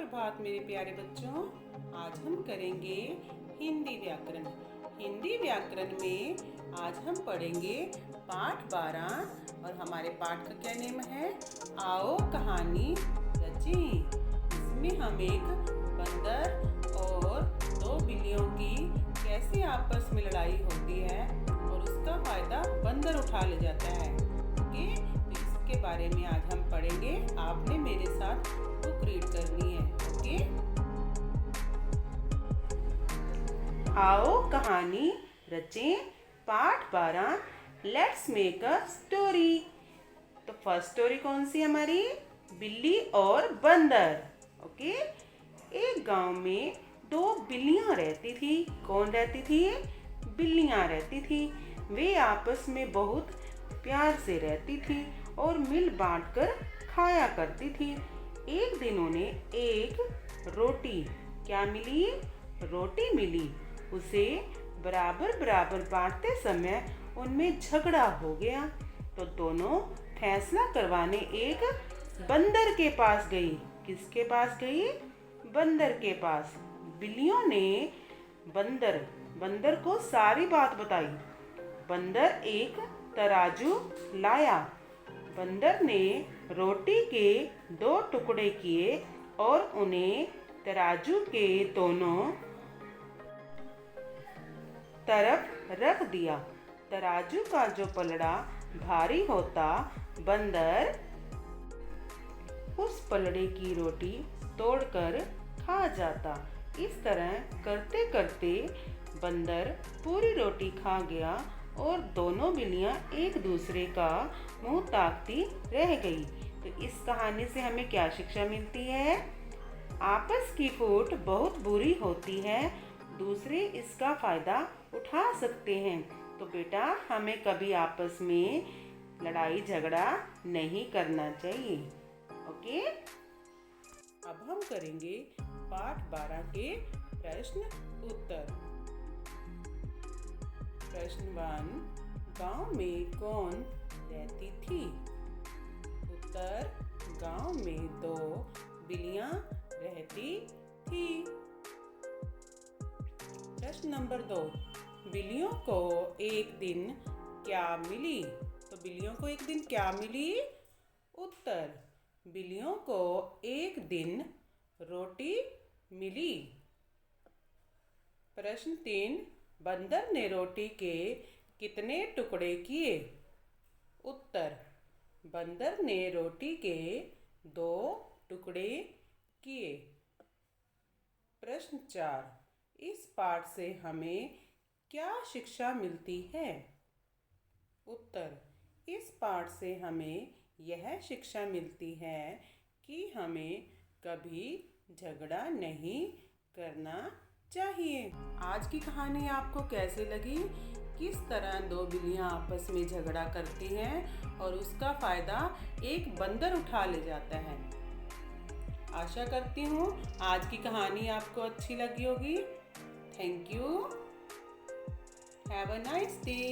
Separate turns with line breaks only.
सुप्रभात मेरे प्यारे बच्चों। आज हम करेंगे हिंदी व्याकरण। हिंदी व्याकरण में आज हम पढ़ेंगे पाठ 12 और हमारे पाठ का क्या नेम है? आओ कहानी रचें। इसमें हम एक बंदर और दो बिल्लियों की कैसे आपस में लड़ाई होती है और उसका फायदा बंदर उठा ले जाता है। ओके, तो इसके बारे में आज हम पढ़ेंगे। आपने मेरे साथ बुक रीड करनी है। ओके, आओ कहानी रचें पाठ 12। Let's make a story. तो फर्स्ट स्टोरी कौन सी हमारी? बिल्ली और बंदर। ओके, एक गांव में दो बिल्लियां रहती थी। कौन रहती थी? बिल्लियां रहती थी। वे आपस में बहुत प्यार से रहती थी और मिल बांट कर खाया करती थी। एक दिन उन्हें एक रोटी क्या मिली? रोटी मिली। उसे बराबर बराबर बांटते समय उनमें झगड़ा हो गया, तो दोनों फैसला करवाने एक बंदर के पास गई। किसके पास गई? बंदर के पास। बिल्लियों ने बंदर को सारी बात बताई। बंदर एक तराजू लाया। बंदर ने रोटी के 2 टुकड़े किए और उन्हें तराजू के दोनों तरफ रख दिया। तराजू का जो पलड़ा भारी होता, बंदर उस पलड़े की रोटी तोड़कर खा जाता। इस तरह करते करते बंदर पूरी रोटी खा गया और दोनों बिल्लियां एक दूसरे का मुंह ताकती रह गई। तो इस कहानी से हमें क्या शिक्षा मिलती है? आपस की फूट बहुत बुरी होती है, दूसरे इसका फायदा उठा सकते हैं। तो बेटा, हमें कभी आपस में लड़ाई झगड़ा नहीं करना चाहिए। ओके, अब हम करेंगे पाठ 12 के प्रश्न उत्तर। प्रश्न 1, गांव में कौन रहती थी? उत्तर, गांव में 2 बिल्लियां रहती थी। प्रश्न नंबर 2, बिल्लियों को एक दिन क्या मिली? तो बिल्लियों को एक दिन क्या मिली? उत्तर, बिल्लियों को एक दिन रोटी मिली। प्रश्न 3, बंदर ने रोटी के कितने टुकड़े किए? उत्तर, बंदर ने रोटी के 2 टुकड़े किए। प्रश्न 4, इस पाठ से हमें क्या शिक्षा मिलती है? उत्तर, इस पाठ से हमें यह शिक्षा मिलती है कि हमें कभी झगड़ा नहीं करना चाहिए। आज की कहानी आपको कैसे लगी? किस तरह 2 बिल्लियां आपस में झगड़ा करती हैं और उसका फायदा एक बंदर उठा ले जाता है। आशा करती हूँ आज की कहानी आपको अच्छी लगी होगी। Thank you. Have a nice day.